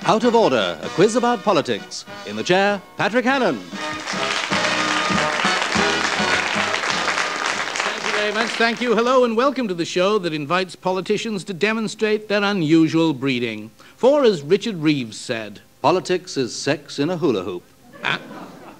Out of Order, a quiz about politics. In the chair, Patrick Hannan. Thank you very much. Thank you. Hello and welcome to the show that invites politicians to demonstrate their unusual breeding. For, as Richard Reeves said, politics is sex in a hula hoop.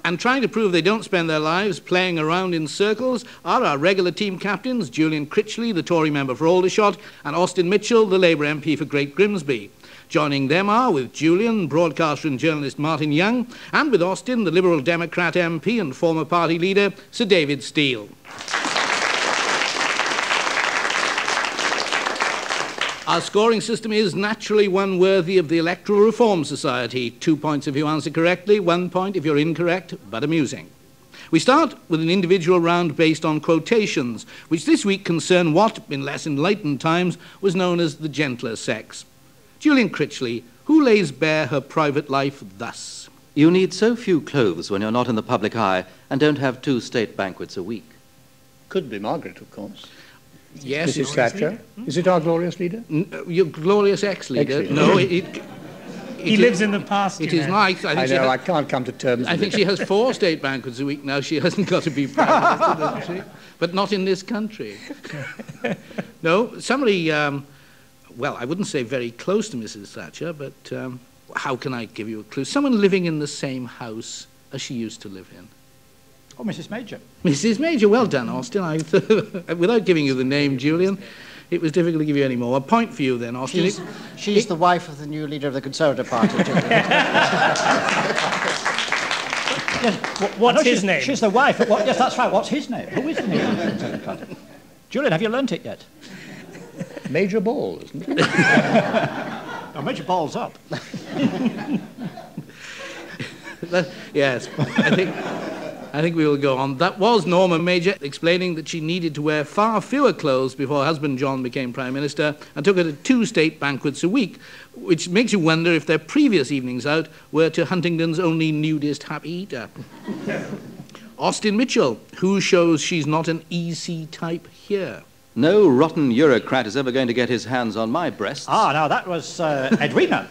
And trying to prove they don't spend their lives playing around in circles are our regular team captains, Julian Critchley, the Tory member for Aldershot, and Austin Mitchell, the Labour MP for Great Grimsby. Joining them are, with Julian, broadcaster and journalist Martin Young, and with Austin, the Liberal Democrat MP and former party leader, Sir David Steele. Our scoring system is naturally one worthy of the Electoral Reform Society. 2 points if you answer correctly, 1 point if you're incorrect, but amusing. We start with an individual round based on quotations, which this week concern what, in less enlightened times, was known as the gentler sex. Julian Critchley, who lays bare her private life thus? You need so few clothes when you're not in the public eye and don't have 2 state banquets a week. Could be Margaret, of course. Yes. Mrs. Thatcher. Is it our glorious leader? Your glorious ex-leader? No, he lives in the past. It is nice. I can't come to terms with it. I think she has 4 state banquets a week now. She hasn't got to be Prime Minister, doesn't she? But not in this country. No, somebody... well, I wouldn't say very close to Mrs. Thatcher, but how can I give you a clue? Someone living in the same house as she used to live in. Oh, Mrs. Major. Mrs. Major, well done, Austin. Without giving you the name, Julian, it was difficult to give you any more. A point for you then, Austin. She's the wife of the new leader of the Conservative Party. What's his name? She's the wife. Yes, that's right. What's his name? Who is the new leader of the Conservative Party? Julian, have you learnt it yet? Major Ball, isn't it? Oh, Major Ball's up. Yes, I think we will go on. That was Norma Major explaining that she needed to wear far fewer clothes before her husband John became Prime Minister and took her to 2 state banquets a week, which makes you wonder if their previous evenings out were to Huntingdon's only nudist happy eater. Austin Mitchell, who shows she's not an easy type here. No rotten Eurocrat is ever going to get his hands on my breasts. Ah, now that was Edwina.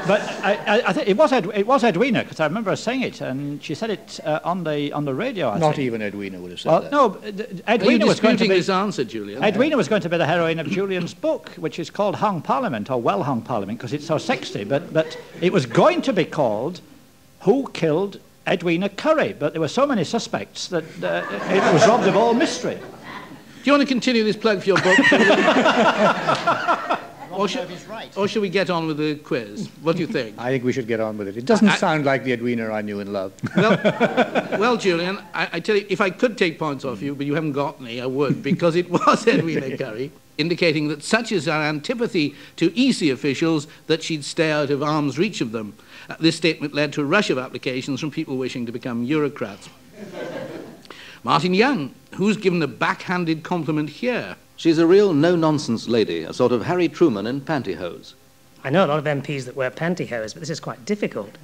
But I think it was Edwina, because I remember her saying it, and she said it on the radio. I Not think. even Edwina would have said that. No, Edwina was going to be this answer, Julian. Edwina was going to be the heroine of Julian's book, which is called Hung Parliament, or Well Hung Parliament, because it's so sexy. But it was going to be called Who Killed Edwina Curry, but there were so many suspects that it was robbed of all mystery. Do you want to continue this plug for your book? Or should we get on with the quiz? What do you think? I think we should get on with it. It doesn't sound like the Edwina I knew and loved. Well, Julian, I tell you, if I could take points off you, but you haven't got any, I would, because it was Edwina Curry, indicating that such is our antipathy to EC officials that she'd stay out of arm's reach of them. This statement led to a rush of applications from people wishing to become Eurocrats. Martin Young, who's given a backhanded compliment here? She's a real no-nonsense lady, a sort of Harry Truman in pantyhose. I know a lot of MPs that wear pantyhose, but this is quite difficult.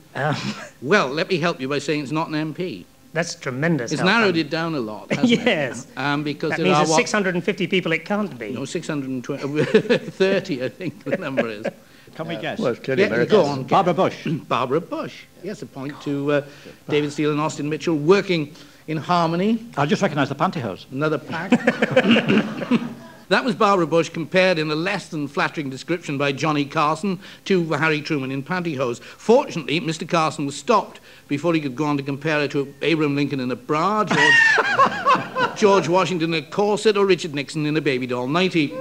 Well, let me help you by saying it's not an MP. That's tremendous. It's narrowed it down a lot, hasn't yes. it? Because that there means are there's 650 people it can't be. No, 630, I think the number is. Can we guess? Well, it's clearly Go on. Barbara Bush. Barbara Bush. Yes, a point to David Steele and Austin Mitchell working in harmony. I just recognise the pantyhose. Another pack. That was Barbara Bush compared in a less than flattering description by Johnny Carson to Harry Truman in pantyhose. Fortunately, Mr. Carson was stopped before he could go on to compare her to Abraham Lincoln in a bra, George Washington in a corset, or Richard Nixon in a baby doll nightie.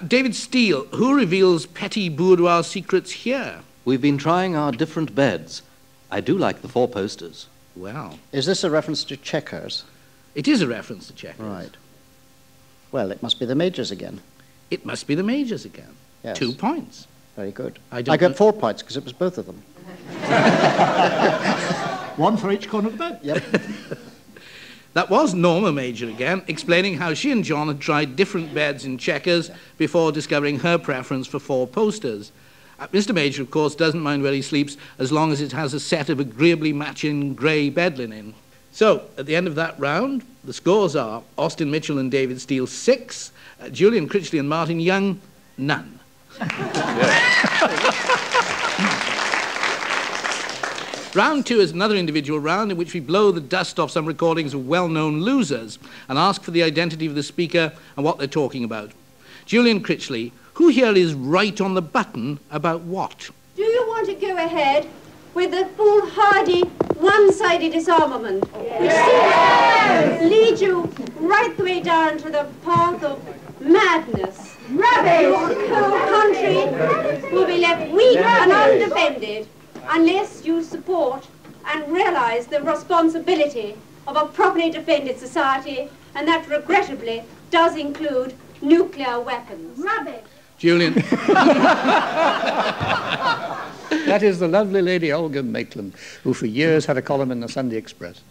David Steele, who reveals petty boudoir secrets here? We've been trying our different beds. I do like the 4 posters. Well, Is this a reference to checkers? it is a reference to checkers. Right. Well, it must be the Majors again. It must be the Majors again. Yes. 2 points. Very good. I I don't got know- 4 points because it was both of them. 1 for each corner of the bed. Yep. That was Norma Major again, explaining how she and John had tried different beds in checkers before discovering her preference for 4 posters. Mr. Major, of course, doesn't mind where he sleeps as long as it has a set of agreeably matching grey bed linen. So, at the end of that round, the scores are Austin Mitchell and David Steele 6, Julian Critchley and Martin Young, none. Round two is another individual round in which we blow the dust off some recordings of well-known losers and ask for the identity of the speaker and what they're talking about. Julian Critchley, who here is right on the button about what? Do you want to go ahead with the foolhardy, one-sided disarmament, which seems to lead you right the way down to the path of madness? Rubbish! Your whole country will be left weak and undefended unless you support and realize the responsibility of a properly defended society, and that regrettably does include nuclear weapons. Rubbish! Julian. That is the lovely lady Olga Maitland, who for years had a column in the Sunday Express.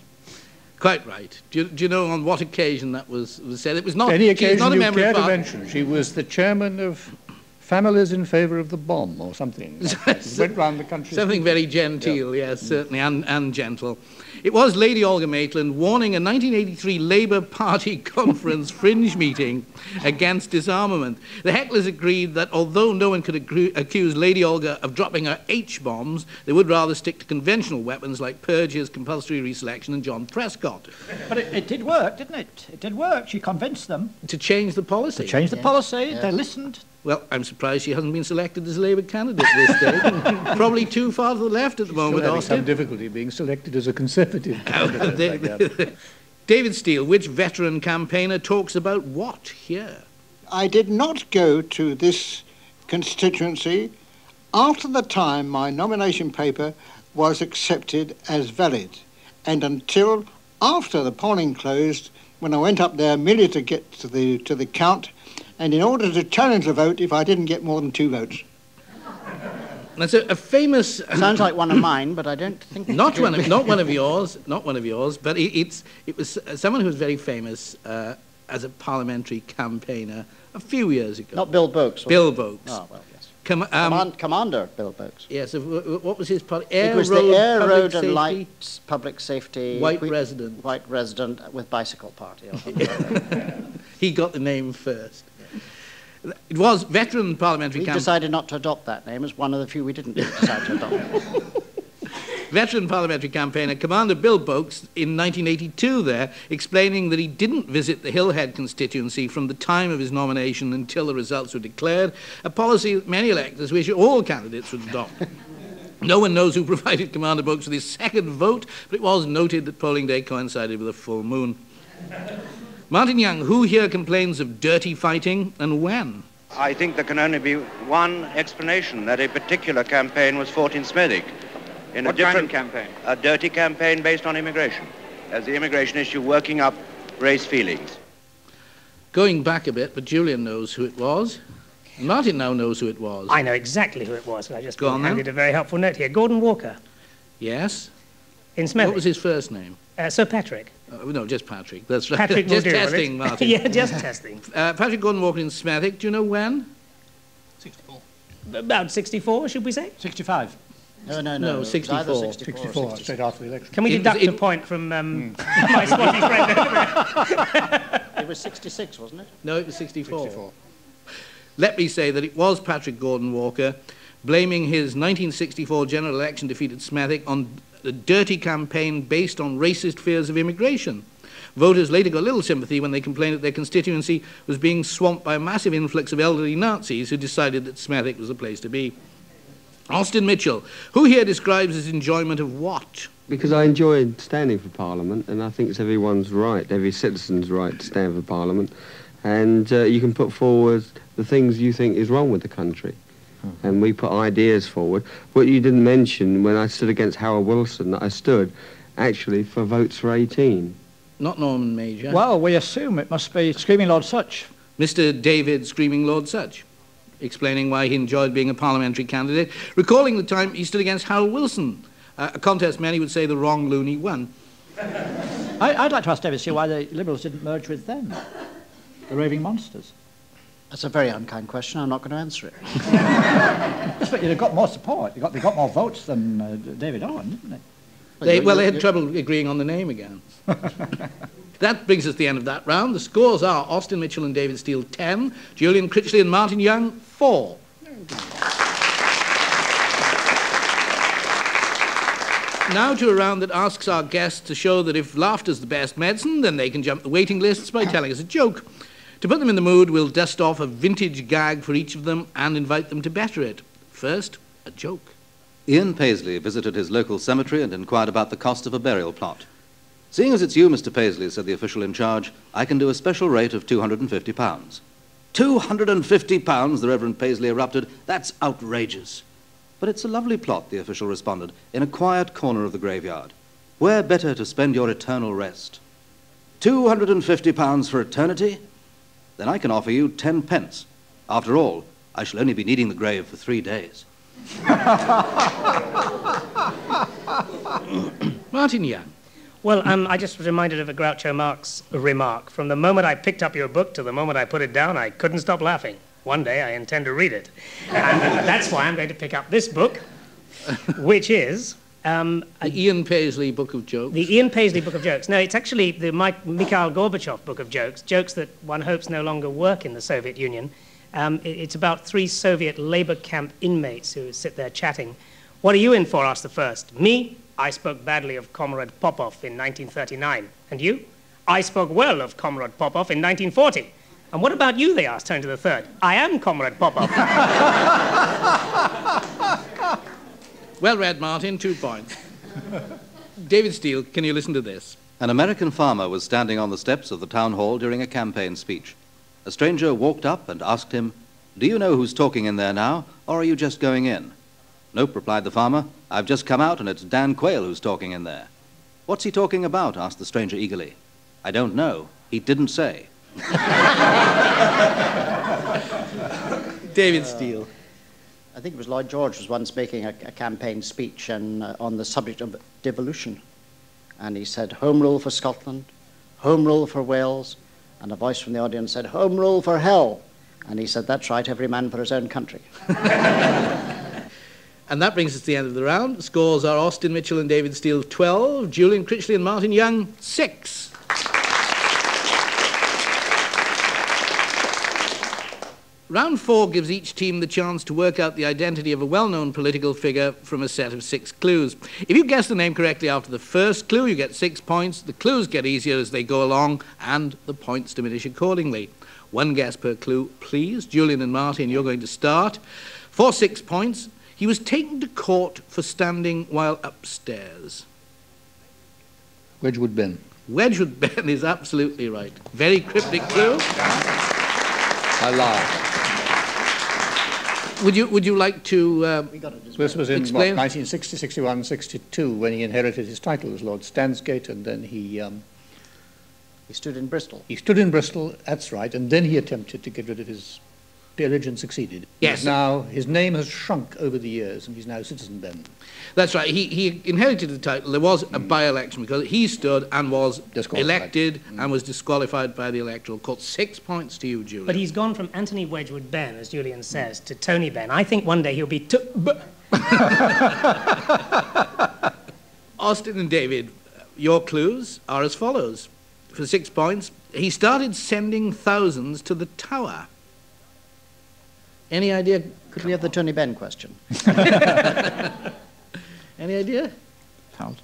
Quite right. Do you know on what occasion that was said? It was not Any she was occasion not a you member care of to Parliament. mention. She was the chairman of Families in Favour of the Bomb, or something. It went round the country. Something very genteel, yes, certainly, and gentle. It was Lady Olga Maitland warning a 1983 Labour Party conference fringe meeting against disarmament. The hecklers agreed that although no one could accuse Lady Olga of dropping her H-bombs, they would rather stick to conventional weapons like purges, compulsory reselection, and John Prescott. But it did work, didn't it? It did work. She convinced them. To change the policy. To change the policy. They listened. Well, I'm surprised she hasn't been selected as a Labour candidate at this stage. Probably too far to the left at the moment, Still having Austin. some difficulty being selected as a Conservative candidate. David Steele, which veteran campaigner talks about what here? I did not go to this constituency after the time my nomination paper was accepted as valid, and until after the polling closed, when I went up there merely to get to the count, and in order to challenge the vote if I didn't get more than 2 votes. That's a famous... Sounds like one of mine, but I don't think... not one of yours, but it was someone who was very famous as a parliamentary campaigner a few years ago. Not Bill Boakes. Bill Boakes. Oh, well, yes. Commander Bill Boakes. Yes, what was his party? It was the Air, Road and Light Public Safety... White resident. White resident with bicycle party. Or something. He got the name first. It was veteran parliamentary We decided not to adopt that name as one of the few we didn't decide to adopt. Veteran parliamentary campaigner Commander Bill Boakes in 1982 there, explaining that he didn't visit the Hillhead constituency from the time of his nomination until the results were declared, a policy that many electors wish all candidates would adopt. No one knows who provided Commander Boakes with his second vote, but it was noted that polling day coincided with a full moon. Martin Young, who here complains of dirty fighting and when? I think there can only be one explanation, that a particular campaign was fought in Smethwick. What kind of campaign? A dirty campaign based on immigration, as the immigration issue working up race feelings. Going back a bit, but Julian knows who it was. And Martin now knows who it was. I know exactly who it was. I just Go on, handed a very helpful note here. Gordon Walker. Yes? In Smethwick. What was his first name? Sir Patrick. No, just Patrick. That's right. Patrick just will do, testing, Martin. Yeah, just testing. Patrick Gordon Walker in Smethwick. Do you know when? 64. About 64, should we say? 65. No, 64. 64, straight after the election. Can we deduct a point from my spotty friend over there? It was 66, wasn't it? No, it was 64. Let me say that it was Patrick Gordon Walker blaming his 1964 general election defeat at Smethwick on a dirty campaign based on racist fears of immigration. Voters later got little sympathy when they complained that their constituency was being swamped by a massive influx of elderly Nazis who decided that Smethwick was the place to be. Austin Mitchell, who here describes his enjoyment of what? Because I enjoy standing for Parliament, and I think it's everyone's right, every citizen's right to stand for Parliament, and you can put forward the things you think is wrong with the country. And we put ideas forward. What you didn't mention, when I stood against Harold Wilson, I stood actually for votes for 18. Not Norman Major. Well, we assume it must be Screaming Lord Such. Mr. David Screaming Lord Such, explaining why he enjoyed being a parliamentary candidate, recalling the time he stood against Harold Wilson, a contest many would say the wrong loony won. I'd like to ask David Steele why the Liberals didn't merge with them, the Raving Monsters. That's a very unkind question. I'm not going to answer it. Yes, but you've got more support. They got more votes than David Owen, didn't they? They had trouble agreeing on the name again. That brings us to the end of that round. The scores are Austin Mitchell and David Steele 10, Julian Critchley and Martin Young 4. Now to a round that asks our guests to show that if laughter's the best medicine, then they can jump the waiting lists by telling us a joke. To put them in the mood, we'll dust off a vintage gag for each of them and invite them to better it. First, a joke. Ian Paisley visited his local cemetery and inquired about the cost of a burial plot. "Seeing as it's you, Mr. Paisley," said the official in charge, "I can do a special rate of £250. £250, the Reverend Paisley erupted. "That's outrageous." "But it's a lovely plot," the official responded, "in a quiet corner of the graveyard. Where better to spend your eternal rest? £250 for eternity? Then I can offer you 10 pence. After all, I shall only be needing the grave for 3 days. Martin Young. Well, I just was reminded of a Groucho Marx remark. From the moment I picked up your book to the moment I put it down, I couldn't stop laughing. One day I intend to read it. And that's why I'm going to pick up this book, which is... the Ian Paisley Book of Jokes. The Ian Paisley Book of Jokes. No, it's actually the Mikhail Gorbachev Book of Jokes, jokes that one hopes no longer work in the Soviet Union. It's about 3 Soviet labor camp inmates who sit there chatting. "What are you in for?" asked the first. "Me? I spoke badly of Comrade Popov in 1939. And you?" "I spoke well of Comrade Popov in 1940. "And what about you?" they asked, turning to the third. "I am Comrade Popov." Well read, Martin. 2 points. David Steele, can you listen to this? An American farmer was standing on the steps of the town hall during a campaign speech. A stranger walked up and asked him, "Do you know who's talking in there now, or are you just going in?" "Nope," replied the farmer. "I've just come out and it's Dan Quayle who's talking in there." "What's he talking about?" asked the stranger eagerly. "I don't know. He didn't say." David Steele. I think it was Lloyd George was once making a campaign speech on the subject of devolution. And he said, "Home rule for Scotland, home rule for Wales." And a voice from the audience said, "Home rule for hell." And he said, "That's right, every man for his own country." And that brings us to the end of the round. The scores are Austin Mitchell and David Steele 12, Julian Critchley and Martin Young 6. Round 4 gives each team the chance to work out the identity of a well-known political figure from a set of 6 clues. If you guess the name correctly after the first clue, you get 6 points. The clues get easier as they go along, and the points diminish accordingly. 1 guess per clue, please. Julian and Martin, you're going to start. For 6 points, he was taken to court for standing while upstairs. Wedgwood Ben. Wedgwood Ben is absolutely right. Very cryptic clue. I laugh. Would you like to This was in explain? 1960, 61, 62, when he inherited his title as Lord Stansgate, and then he stood in Bristol. He stood in Bristol, that's right, and then he attempted to get rid of his peerage and succeeded. Yes. Now, his name has shrunk over the years, and he's now Citizen Ben. That's right. He inherited the title. There was a by-election because he stood and was elected and was disqualified by the Electoral Court. 6 points to you, Julian. But he's gone from Anthony Wedgwood Ben, as Julian says, to Tony Ben. I think one day he'll be... Austin and David, your clues are as follows. For 6 points, he started sending thousands to the Tower. Any idea? Could we have the Tony Benn question? Any idea?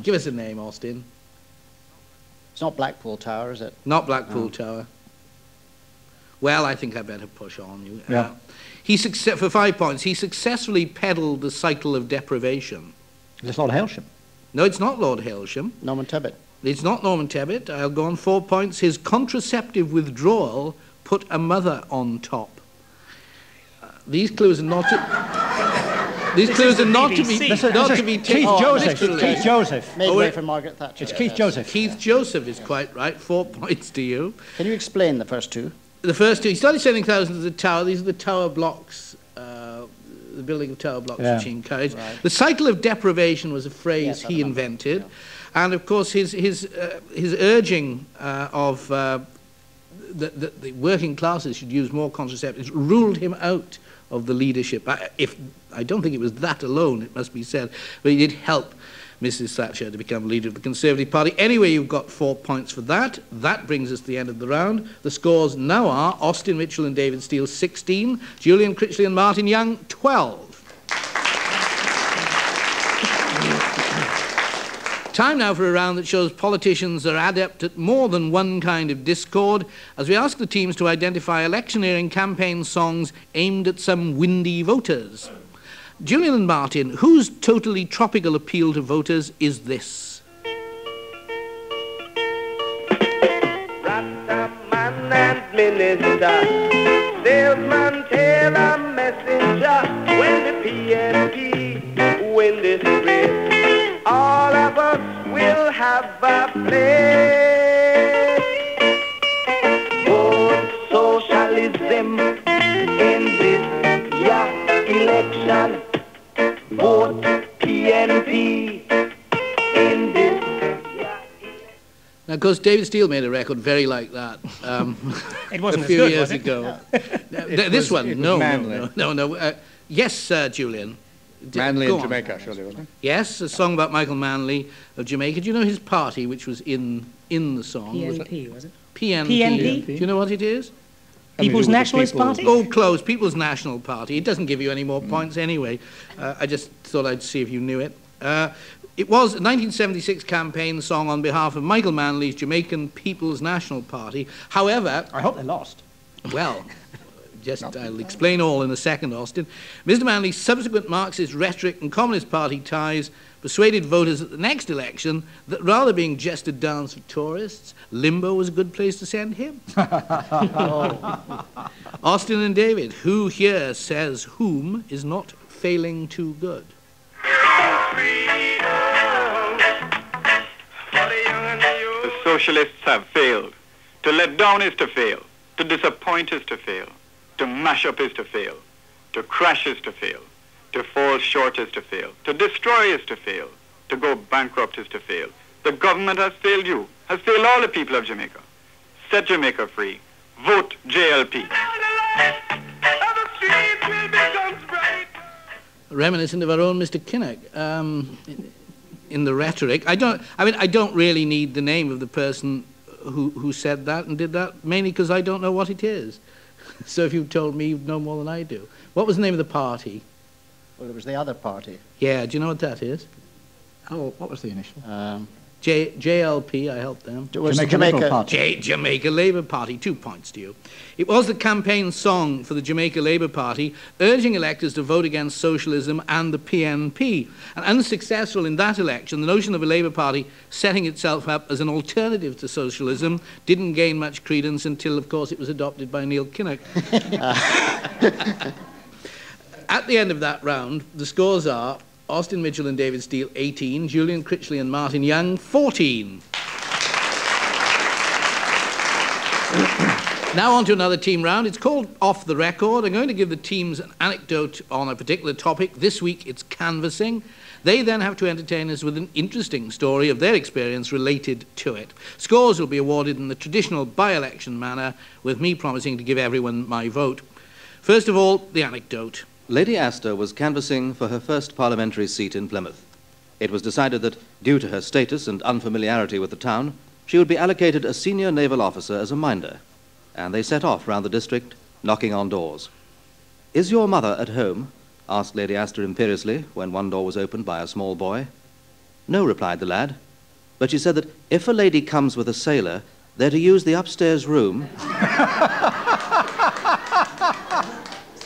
Give us a name, Austin. It's not Blackpool Tower, is it? Not Blackpool Tower. Well, I think I better push on you. Yeah. For 5 points, he successfully peddled the cycle of deprivation. Is this Lord Hailsham? No, it's not Lord Hailsham. Norman Tebbit. It's not Norman Tebbit. I'll go on 4 points. His contraceptive withdrawal put a mother on top. These clues are not to... These clues are not to be taken Keith Joseph. literally. Keith Joseph. Made way for Margaret Thatcher. It's Keith Joseph. Keith Joseph is quite right. 4 points to you. Can you explain the first two? The first two, he started sending thousands to the Tower. These are the Tower blocks, the building of Tower blocks which he encouraged. Right. The cycle of deprivation was a phrase he invented. Yeah. And, of course, his urging of the working classes should use more contraceptives ruled him out of the leadership. I don't think it was that alone, it must be said, but he did help Mrs. Thatcher to become leader of the Conservative Party. Anyway, you've got 4 points for that. That brings us to the end of the round. The scores now are Austin Mitchell and David Steele 16, Julian Critchley and Martin Young 12. Time now for a round that shows politicians are adept at more than one kind of discord, as we ask the teams to identify electioneering campaign songs aimed at some windy voters. Julian and Martin, whose totally tropical appeal to voters is this? Rastaman and minister, salesman, tailor, messenger, when the PNP win this race, all of us will have a place. Vote socialism in this election. Vote PNP in this. Now, of course, David Steele made a record very like that It wasn't a few as good, years was it? ago. It This was one, no. Manly. Yes, Julian. Manly Go in on. Jamaica, surely, wasn't it? Yes, a song about Michael Manley of Jamaica. Do you know his party, which was in the song? PNP, was it? PNP. PNP? Do you know what it is? People's Nationalist Party? Oh, close. People's National Party. It doesn't give you any more points anyway. I just thought I'd see if you knew it. It was a 1976 campaign song on behalf of Michael Manley's Jamaican People's National Party. However... I hope they lost. Well... I'll explain all in a second, Austin. Mr. Manley's subsequent Marxist rhetoric and Communist Party ties persuaded voters at the next election that rather being just a dance for tourists, Limbo was a good place to send him. Austin and David, who here says whom is not failing too good? The socialists have failed. To let down is to fail. To disappoint is to fail. To mash up is to fail. To crash is to fail. To fall short is to fail. To destroy is to fail. To go bankrupt is to fail. The government has failed you, has failed all the people of Jamaica. Set Jamaica free. Vote JLP. Reminiscent of our own Mr. Kinnock in the rhetoric. I don't really need the name of the person who said that and did that, mainly because I don't know what it is. So if you told me, you'd know more than I do. What was the name of the party? Well, it was the other party. Yeah, do you know what that is? Oh, what was the initial? JLP, I helped them. It was Jamaica Party. Jamaica Labour Party, 2 points to you. It was the campaign song for the Jamaica Labour Party, urging electors to vote against socialism and the PNP. And unsuccessful in that election, the notion of a Labour Party setting itself up as an alternative to socialism didn't gain much credence until, of course, it was adopted by Neil Kinnock. At the end of that round, the scores are Austin Mitchell and David Steele, 18, Julian Critchley and Martin Young, 14. Now on to another team round. It's called Off the Record. I'm going to give the teams an anecdote on a particular topic. This week it's canvassing. They then have to entertain us with an interesting story of their experience related to it. Scores will be awarded in the traditional by-election manner, with me promising to give everyone my vote. First of all, the anecdote. Lady Astor was canvassing for her first parliamentary seat in Plymouth. It was decided that, due to her status and unfamiliarity with the town, she would be allocated a senior naval officer as a minder, and they set off round the district, knocking on doors. "Is your mother at home?" asked Lady Astor imperiously when one door was opened by a small boy. "No," replied the lad, "but she said that if a lady comes with a sailor, they're to use the upstairs room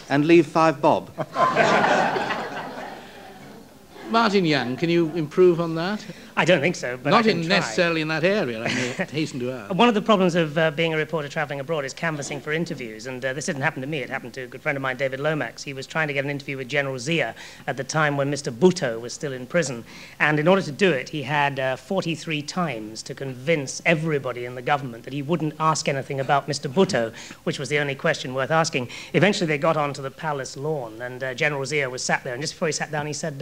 and leave 5 bob." Martin Young, can you improve on that? I don't think so, but Not I can try. necessarily in that area, I may hasten to add. One of the problems of being a reporter travelling abroad is canvassing for interviews, and this didn't happen to me. It happened to a good friend of mine, David Lomax. He was trying to get an interview with General Zia at the time when Mr. Bhutto was still in prison, and in order to do it, he had 43 times to convince everybody in the government that he wouldn't ask anything about Mr. Bhutto, which was the only question worth asking. Eventually, they got onto the palace lawn, and General Zia was sat there, and just before he sat down, he said,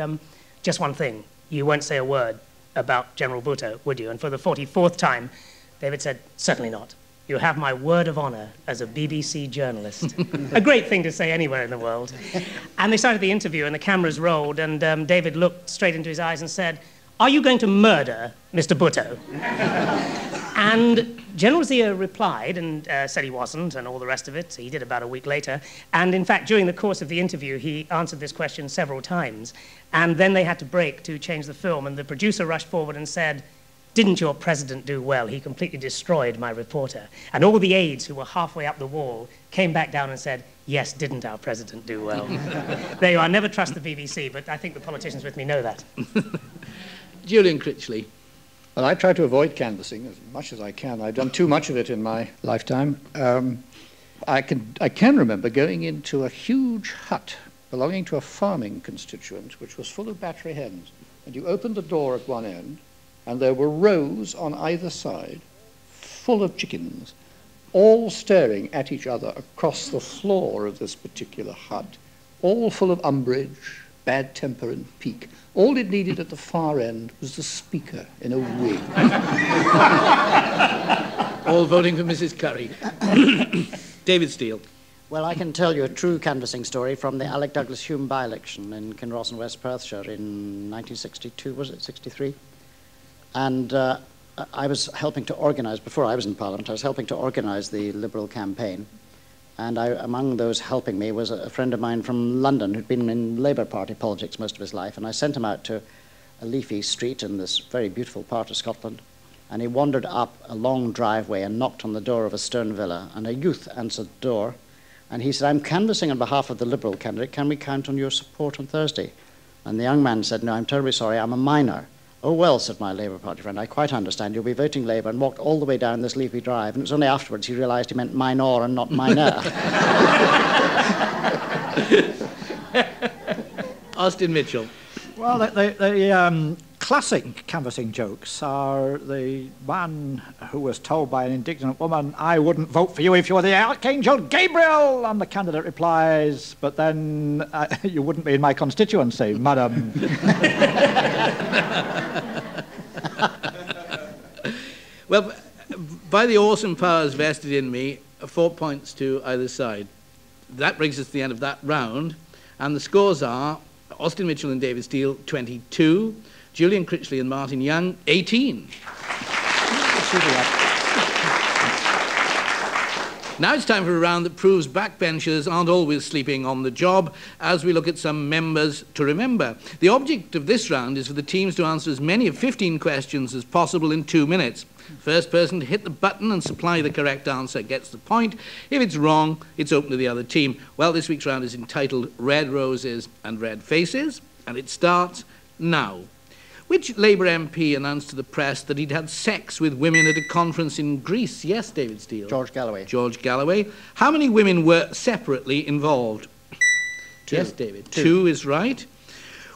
"Just one thing, you won't say a word about General Bhutto, would you?" And for the 44th time, David said, "Certainly not. You have my word of honor as a BBC journalist." A great thing to say anywhere in the world. And they started the interview, and the cameras rolled, and David looked straight into his eyes and said, "Are you going to murder Mr. Bhutto?" And General Zia replied and said he wasn't and all the rest of it. He did about a week later. And in fact, during the course of the interview, he answered this question several times. And then they had to break to change the film. And the producer rushed forward and said, "Didn't your president do well? He completely destroyed my reporter." And all the aides who were halfway up the wall came back down and said, "Yes, didn't our president do well?" There you are. Never trust the BBC, but I think the politicians with me know that. Julian Critchley. Well, I try to avoid canvassing as much as I can. I've done too much of it in my lifetime. I can remember going into a huge hut belonging to a farming constituent, which was full of battery hens. And you opened the door at one end, and there were rows on either side, full of chickens, all staring at each other across the floor of this particular hut, all full of umbrage, bad temper and pique. All it needed at the far end was the speaker in a wig. All voting for Mrs. Curry. David Steele. Well, I can tell you a true canvassing story from the Alec Douglas Hume by-election in Kinross in West Perthshire in 1962, was it, 63? And I was helping to organise, before I was in Parliament, I was helping to organise the Liberal campaign. And among those helping me was a friend of mine from London who'd been in Labour Party politics most of his life. And I sent him out to a leafy street in this very beautiful part of Scotland. And he wandered up a long driveway and knocked on the door of a stone villa. And a youth answered the door. And he said, "I'm canvassing on behalf of the Liberal candidate. Can we count on your support on Thursday?" And the young man said, "No, I'm terribly sorry. I'm a minor." "Oh, well," said my Labour Party friend, "I quite understand. You'll be voting Labour," and walked all the way down this leafy drive. And it was only afterwards he realised he meant minor and not minor. Austin Mitchell. Well, the classic canvassing jokes are the man who was told by an indignant woman, "I wouldn't vote for you if you were the Archangel Gabriel," and the candidate replies, "But then you wouldn't be in my constituency, madam." Well, by the awesome powers vested in me, 4 points to either side. That brings us to the end of that round, and the scores are Austin Mitchell and David Steele, 22, Julian Critchley and Martin Young, 18. Now it's time for a round that proves backbenchers aren't always sleeping on the job, as we look at some members to remember. The object of this round is for the teams to answer as many of 15 questions as possible in 2 minutes. First person to hit the button and supply the correct answer gets the point. If it's wrong, it's open to the other team. Well, this week's round is entitled Red Roses and Red Faces, and it starts now. Which Labour MP announced to the press that he'd had sex with women at a conference in Greece? Yes, David Steele. George Galloway. George Galloway. How many women were separately involved? 2. Yes, David. 2 is right.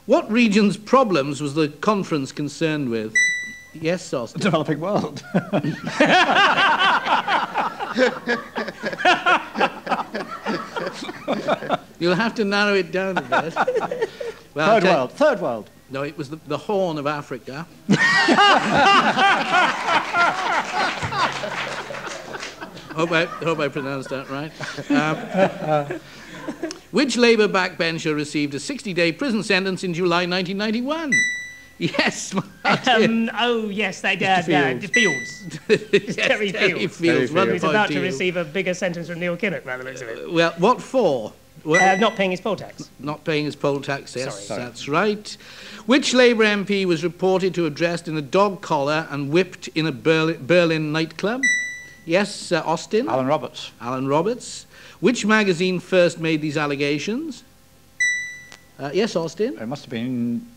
What region's problems was the conference concerned with? Yes, Austin. Developing world. You'll have to narrow it down a bit. Well, third world. No, it was the Horn of Africa. hope I pronounced that right. Which Labour backbencher received a 60-day prison sentence in July 1991? Yes, Martin. Oh, yes, they did. Fields. Yes, Terry Fields. Fields. He's about to receive a bigger sentence from Neil Kinnock, by the looks of it. Well, what for? Well, not paying his poll tax. Not paying his poll tax, yes, Sorry. That's right. Which Labour MP was reported to have dressed in a dog collar and whipped in a Berlin nightclub? Yes, Austin? Alan Roberts. Alan Roberts. Which magazine first made these allegations? Yes, Austin? It must have been...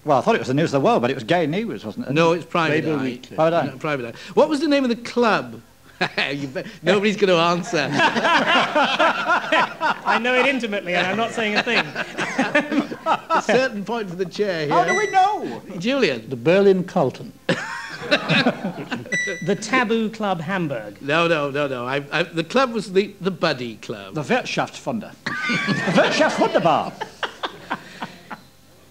Well, I thought it was the News of the World, but it was Gay News, wasn't it? No, it's Private Labour Eye. Weekly. Private Eye. No, Private Eye. What was the name of the club? Nobody's going to answer. I know it intimately, and I'm not saying a thing. A certain point for the chair here. How do we know? Julian. The Berlin Carlton. The Taboo Club Hamburg. No. The club was the Buddy Club. The Wirtschaftsfunder. The Wirtschaftswunderbar.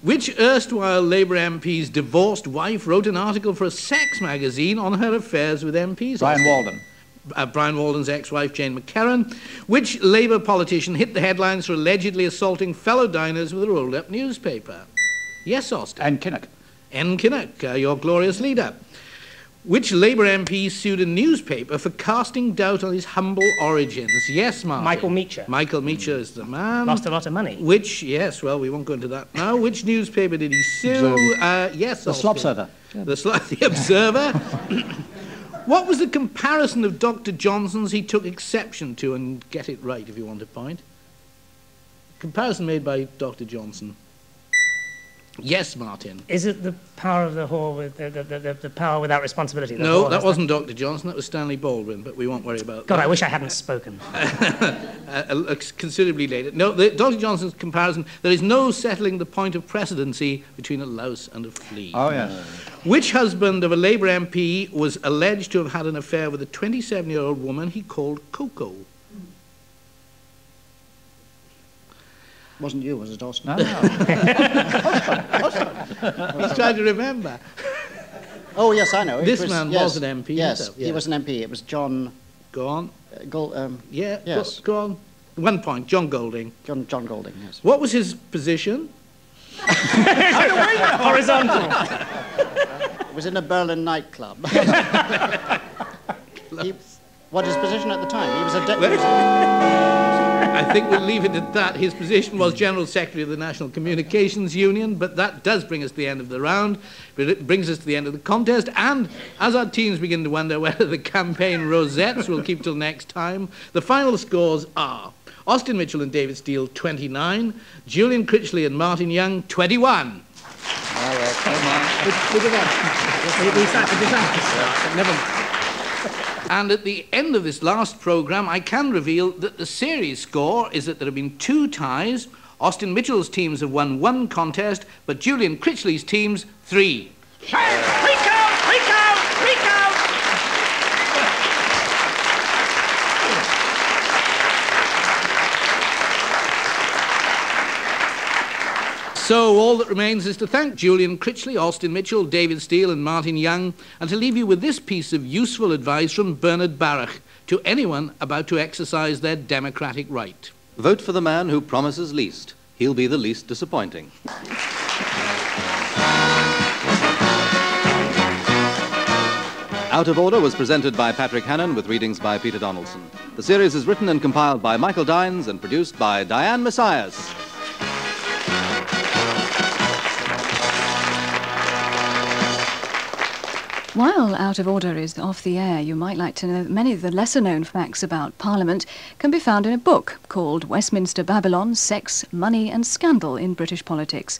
Which erstwhile Labour MP's divorced wife wrote an article for a sex magazine on her affairs with MPs? Brian Walden. Brian Walden's ex-wife, Jane McCarran. Which Labour politician hit the headlines for allegedly assaulting fellow diners with a rolled-up newspaper? Yes, Austin. And Kinnock. N. Kinnock, your glorious leader. Which Labour MP sued a newspaper for casting doubt on his humble origins? Yes, Martin. Michael Meacher. Michael Meacher is the man. Lost a lot of money. Which, yes, well, we won't go into that now. Which newspaper did he sue? Yes, The Slobserver. The Observer. What was the comparison of Dr. Johnson's he took exception to? And get it right if you want a point. Comparison made by Dr. Johnson. Yes, Martin. Is it the power of the whore with the power without responsibility? No, that wasn't Dr. Johnson. That was Stanley Baldwin, but we won't worry about God, that. I wish I hadn't spoken. Considerably later. No, Dr. Johnson's comparison, there is no settling the point of precedency between a louse and a flea. Oh, yes. Which husband of a Labour MP was alleged to have had an affair with a 27-year-old woman he called Coco? Wasn't you, was it, Austin? No, no. He's trying to remember. Oh, yes, I know. This man was an MP. Yes, himself, yeah. he was an MP. It was John... Go on. Yeah, yes. Go on. 1 point. John Golding. John Golding, yes. What was his position? Horizontal. It was in a Berlin nightclub. What his position at the time? He was a deputy. I think we'll leave it at that. His position was General Secretary of the National Communications Union, but that does bring us to the end of the round. But it brings us to the end of the contest, and as our teams begin to wonder whether the campaign rosettes will keep till next time, the final scores are Austin Mitchell and David Steele, 29, Julian Critchley and Martin Young, 21. Never mind. And at the end of this last programme, I can reveal that the series score is that there have been 2 ties. Austin Mitchell's teams have won 1 contest, but Julian Critchley's teams 3. Freak out! Freak out! Freak out! So all that remains is to thank Julian Critchley, Austin Mitchell, David Steele and Martin Young, and to leave you with this piece of useful advice from Bernard Baruch to anyone about to exercise their democratic right. Vote for the man who promises least. He'll be the least disappointing. Out of Order was presented by Patrick Hannan with readings by Peter Donaldson. The series is written and compiled by Michael Dines and produced by Diane Messias. While Out of Order is off the air, you might like to know that many of the lesser-known facts about Parliament can be found in a book called Westminster Babylon, Sex, Money and Scandal in British Politics.